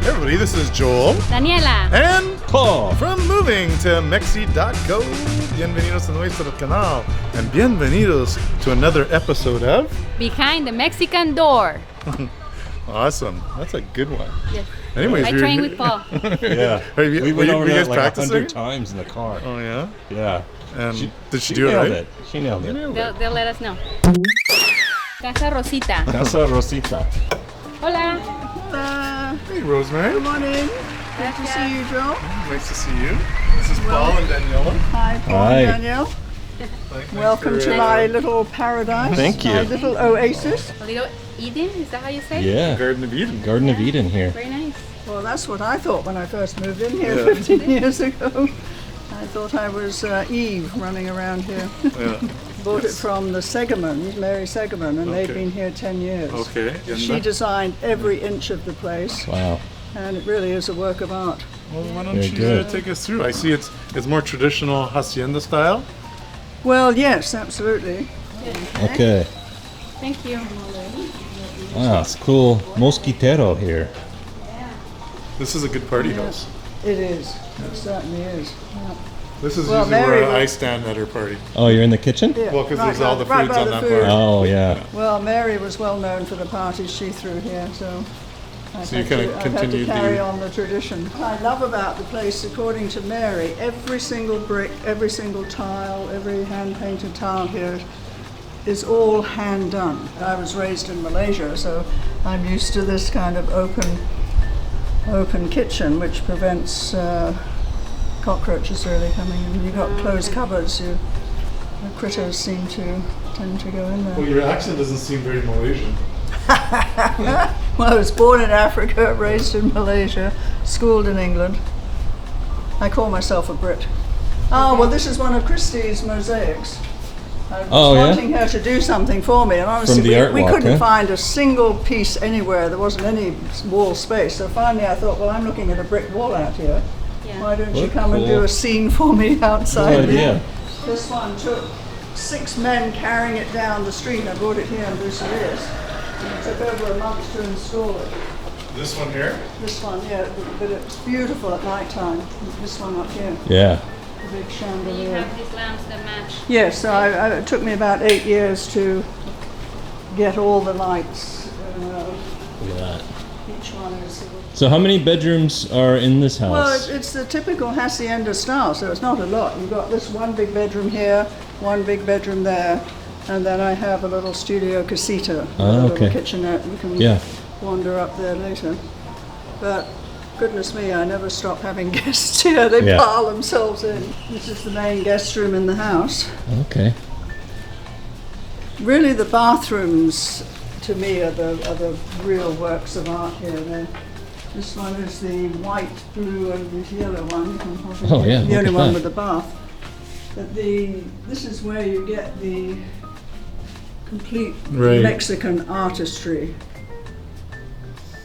Hey everybody, this is Joel. Daniela. And Paul. From moving to Mexi.co. Bienvenidos a nuestro canal. And bienvenidos to another episode of Behind the Mexican Door. Awesome. That's a good one. Yes. Anyways, I train with Paul. Yeah. We went over that that like practicing? 100 times in the car. Oh yeah? Yeah. And did she do it right? She nailed it. They'll let us know. Casa Rosita. Casa Rosita. Hola. Hey Rosemary. Good morning. Good to see you, Joel. Nice to see you. This is Paul and Daniela. Hi, Paul Hi. and Danielle. Welcome to my little paradise. Thank you. My little oasis. A little Eden, is that how you say? Yeah. Garden of Eden. Garden of Eden here. Very nice. Well, that's what I thought when I first moved in here Yeah. 15 years ago. I thought I was Eve running around here. Yeah. Bought it from the Segermans, Mary Segerman, and they've Okay. been here 10 years. Okay. She designed every inch of the place, Wow. and it really is a work of art. Well, why don't Very you good. take us through? I see it's more traditional hacienda style. Well, yes, absolutely. Okay. Thank you. Wow, it's cool. Mosquitero here. This is a good party house. It is. It certainly is. Yeah. This is Well, usually Mary where I was- stand at her party. Oh, you're in the kitchen? Yeah, Well, because right there's all by- the right foods by on the that food. party. Oh, yeah. Well, Mary was well known for the parties she threw here, so So you kinda I've had to continued carry the- on the tradition. What I love about the place, according to Mary, every single brick, every single tile, every hand-painted tile here is all hand done. I was raised in Malaysia, so I'm used to this kind of open kitchen, which prevents cockroaches really coming in. You've got closed cupboards, the critters tend to go in there. Well, your accent doesn't seem very Malaysian. Well, I was born in Africa, raised in Malaysia, schooled in England. I call myself a Brit. Oh, well, this is one of Christie's mosaics. I was wanting her to do something for me, and honestly, the art we walk, couldn't huh? find a single piece anywhere. There wasn't any wall space. So finally I thought, well, I'm looking at a brick wall out here. Yeah. Why don't you What come and do cool. a scene for me outside? Good idea. This one took 6 men carrying it down the street. I brought it here in Bucerias. It took over a month to install it. This one here? This one, yeah, but it's beautiful at night time. This one up here, Yeah. the big You chandelier. have these lamps that match. Yes, so it took me about 8 years to get all the lights. Look at that. Each one is. So how many bedrooms are in this house? Well, it's the typical hacienda style, so it's not a lot. You've got this one big bedroom here, one big bedroom there, and then I have a little studio casita, a little okay. kitchenette. You can Yeah. wander up there later. But goodness me, I never stop having guests here. They Yeah. pile themselves in. This is the main guest room in the house. Okay. Really, the bathrooms to me are the real works of art here. This one is the white, blue, and this yellow one. You can probably Oh, yeah, the look only at one that. with the bath. But this is where you get the complete Right. Mexican artistry.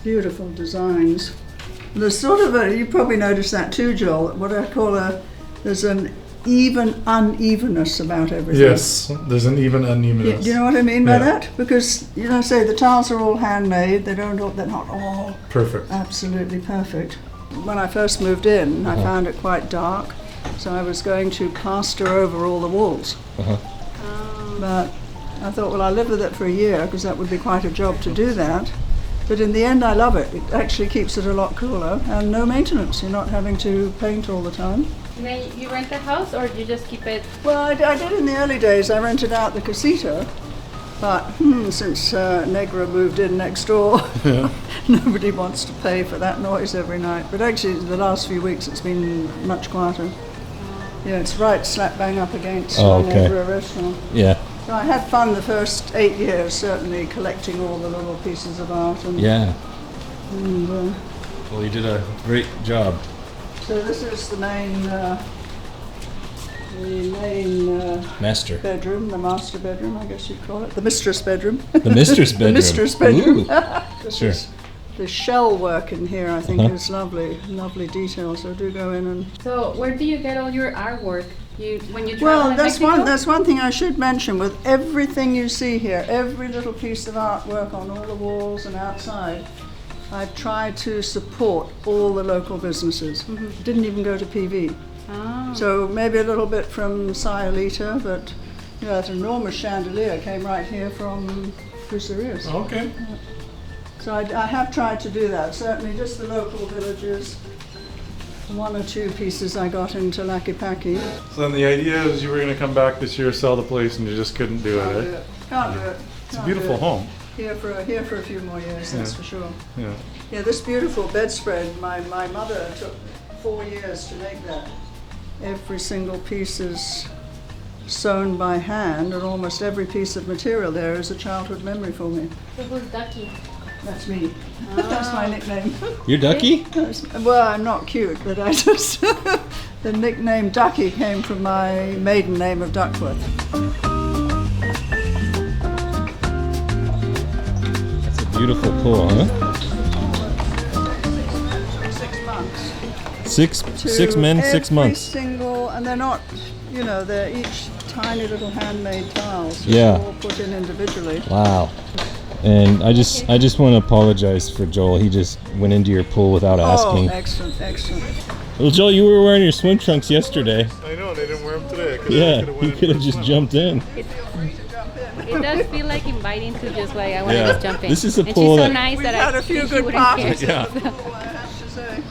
Beautiful designs. There's sort of you probably noticed that too, Joel. What I call there's an even unevenness about everything. Yes, there's an even unevenness. Do you know what I mean by Yeah. that? Because, say the tiles are all handmade, they're not all Perfect. absolutely perfect. When I first moved in, I found it quite dark, so I was going to plaster over all the walls. But I thought, well, I'll live with it for a year, because that would be quite a job to do that. But in the end, I love it. It actually keeps it a lot cooler, and no maintenance. You're not having to paint all the time. And then you rent the house or you just keep it? Well, I did in the early days. I rented out the casita, but since Negra moved in next door, nobody wants to pay for that noise every night. But actually, the last few weeks it's been much quieter. Yeah, it's right slap bang up against Negra restaurant. Yeah. So I had fun the first 8 years, certainly collecting all the little pieces of art. Yeah. And, Well, you did a great job. so this is the main Master. bedroom, the master bedroom, I guess you'd call it, the mistress bedroom. The mistress bedroom. The mistress bedroom. Ooh. This Sure. is- the shell work in here, I think, Uh-huh. is lovely detail. So do go in and. So where do you get all your artwork? When you travel Well, in that's Mexico? that's one thing I should mention. With everything you see here, every little piece of artwork on all the walls and outside, I've tried to support all the local businesses. Didn't even go to PV. Oh. So maybe a little bit from Sayulita, but that enormous chandelier came right here from Bucerias. Okay. So I have tried to do that. Certainly just the local villages. 1 or 2 pieces I got in Tlaquepaque. So then the idea is you were going to come back this year, sell the place, and you just couldn't do Can't do it, eh? it. Can't do it. It's a beautiful home. Here for a few more years, that's for sure. Yeah. Yeah, this beautiful bedspread, my mother took 4 years to make that. Every single piece is sewn by hand, and almost every piece of material there is a childhood memory for me. So who's Ducky? That's me. That's my nickname. You're Ducky? Well, I'm not cute, but I just... the nickname Ducky came from my maiden name of Duckworth. It's a beautiful pool, huh? 6 months. Six men, 6 months. Every single, and they're not, they're each tiny little handmade tiles. Yeah. All put in individually. Wow. And I just want to apologize for Joel. He just went into your pool without asking. Oh, excellent, excellent. Well, Joel, you were wearing your swim trunks yesterday. I know, they didn't wear them today. Yeah, you could have just jumped in. It does feel like inviting to just like, I want to Yeah. just jump in. This is a and pool she's so that- nice We've that had I a few think she good wouldn't parties. care. Yeah. I have to say.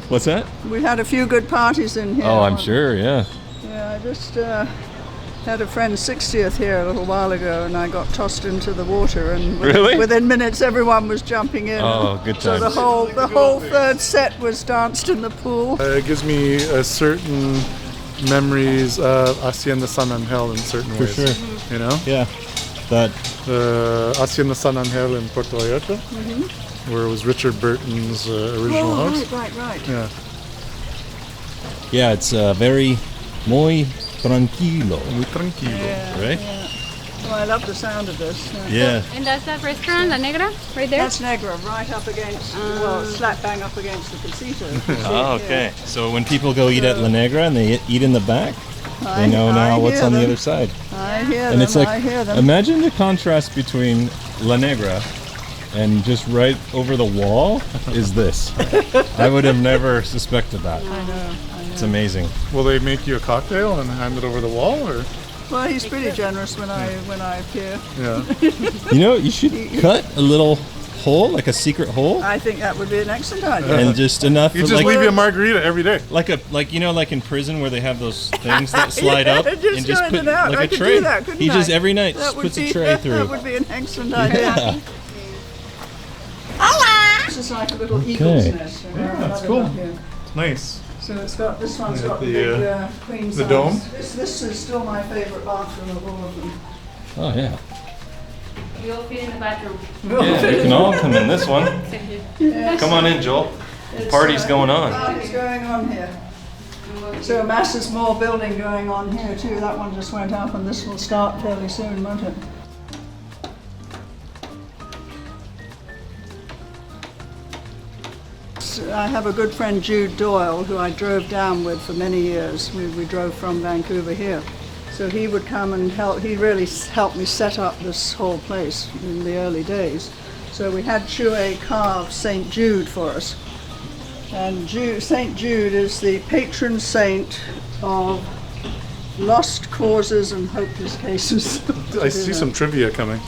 What's that? We had a few good parties in here. Oh, I'm sure, yeah. Yeah, I just had a friend's 60th here a little while ago, and I got tossed into the water, and Really? within minutes everyone was jumping in. Oh, good So the times. whole third set was danced in the pool. It gives me a certain memories of Hacienda San Angel in certain For ways. sure. You know? Yeah. That, Hacienda San Angel in Puerto, where it was Richard Burton's original Oh, house. right. Yeah. yeah, it's very muy tranquilo, Muy tranquilo. right? Well, I love the sound of this. Yeah. And that's that restaurant, La Negra, right there? That's Negra, right up against, slap bang up against the casita. Oh, okay. So when people go eat at La Negra and they eat in the back, they know now what's hear on the them. other side. I hear And them, it's like, I hear them. imagine the contrast between La Negra and just right over the wall is this. I would have never suspected that. I know. It's amazing. Will they make you a cocktail and hand it over the wall, or? Well, he's pretty generous when I appear. Yeah. You know, you should cut a little hole, like a secret hole, I think that would be an excellent idea. and just enough You for just like leave you a margarita every day. like in prison where they have those things that slide Yeah, up just and just go in put and out. like I a could tray. do that, couldn't He just I? every night That just would puts be, a tray that through. would be an excellent idea. Yeah. This is like a little eagle's nest. that's cool. Nice. So it's got, this one's Yeah, got the, the big queen the size. dome? This is still my favorite bathroom of all of them. Oh yeah. We all fit in the bathroom. Yeah, you can all come in this one. Yes. Come on in, Joel. The It's, party's going on. Party's going on here. So a massive small building going on here too. That one just went up, and this will start fairly soon, won't it? I have a good friend, Jude Doyle, who I drove down with for many years. We drove from Vancouver here. So he would come and help. He really helped me set up this whole place in the early days. So we had Chouet carve St. Jude for us. And St. Jude is the patron saint of lost causes and hopeless cases. I see some trivia coming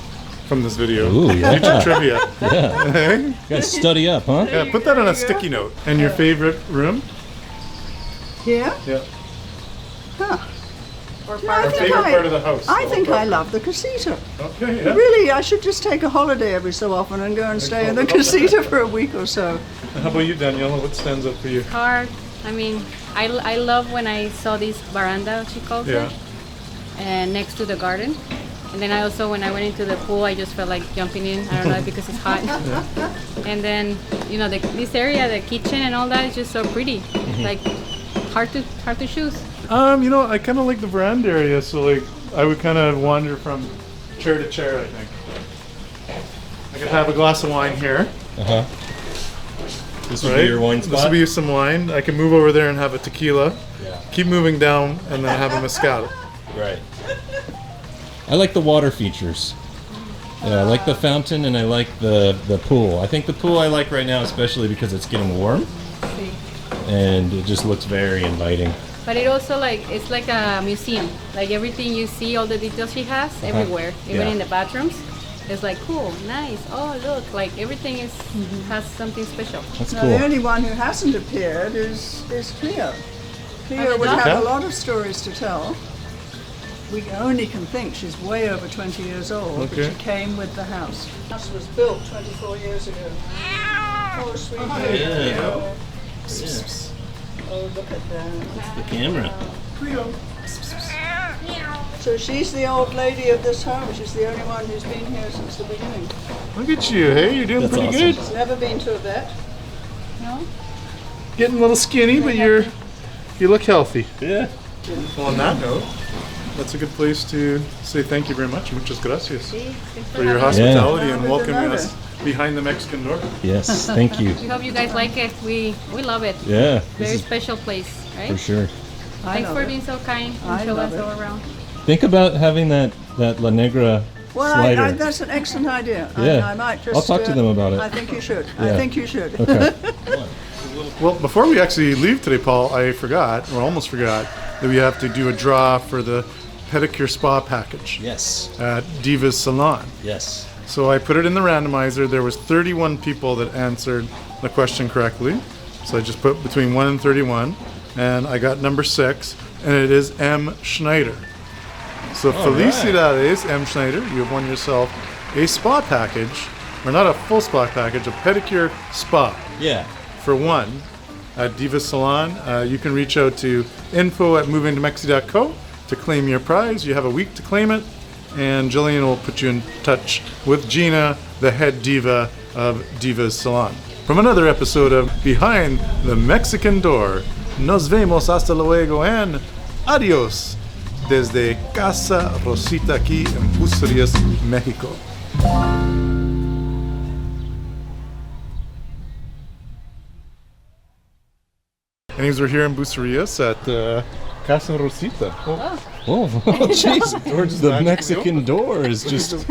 from this video. Ooh, yeah. Future trivia. Yeah. Hey? Gotta study up, huh? Yeah, put that on a sticky note. And your favorite room? Here? Yeah. Huh. Or Our part of the favorite part of the house. I think I love the casita. Okay, yeah. Really, I should just take a holiday every so often and go and stay in the casita for a week or so. How about you, Daniela? What stands out for you? Hard. I mean, I love when I saw this veranda, she calls Yeah. it, and next to the garden. And then I also, when I went into the pool, I just felt like jumping in. I don't know, because it's hot. And then, you know, this area, the kitchen and all that is just so pretty. Like hard to choose. You know, I kind of like the veranda area, so like I would kind of wander from chair to chair. I think I could have a glass of wine here, Uh-huh. This would right? be your wine This spot? would be some wine. I can move over there and have a tequila. Yeah. Keep moving down, and then have a mezcal. Right. I like the water features. Yeah, I like the fountain and I like the pool. I think the pool I like right now, especially because it's getting warm See. and it just looks very inviting. But it also it's like a museum. Like everything you see, all the details she has everywhere, even Yeah. in the bathrooms. It's like cool, nice. Oh look, like everything has something special. That's Now, cool. the only one who hasn't appeared is Cleo. Cleo the would dog? have a lot of stories to tell. We only can think she's way over 20 years old, but Okay. she came with the house. The house was built 24 years ago. Oh, sweetie. Yeah. Oh, look at that. The camera. Cleo. So she's the old lady of this home. She's the only one who's been here since the beginning. Look at you. Hey, you're doing That's pretty awesome. good. She's never been to a vet. No? Getting a little skinny, but you look healthy. Yeah. Well, on that note, that's a good place to say thank you very much. Muchas gracias See? Thanks for your having us. hospitality Yeah. and With welcoming the us behind the Mexican door. Yes, thank you. We hope you guys like it. We love it. Yeah, Very this is special place, right? for sure. Thanks for being so kind I and showing love us it. all around. Think about having that La Negra Well, slider. that's an excellent idea. Yeah. I might just. I'll talk to them about it. I think you should. Yeah. I think you should. Okay. Well, before we actually leave today, Paul, I forgot, or almost forgot, that we have to do a draw for the Pedicure Spa Package Yes. at Divas Salon. Yes. So I put it in the randomizer. There was 31 people that answered the question correctly. So I just put between 1 and 31, and I got number 6, and it is M. Schneider. So Felicidades, M. Schneider. You have won yourself a spa package, or not a full spa package, a pedicure spa Yeah. for one at Divas Salon. You can reach out to info@movingtomexi.co to claim your prize. You have a week to claim it, and Jillian will put you in touch with Gina, the head diva of Divas Salon. From another episode of Behind the Mexican Door, nos vemos hasta luego and adios desde Casa Rosita aquí en Bucerias, México. And we're here in Bucerias at Casa Rosita. Oh, jeez. The Mexican door is just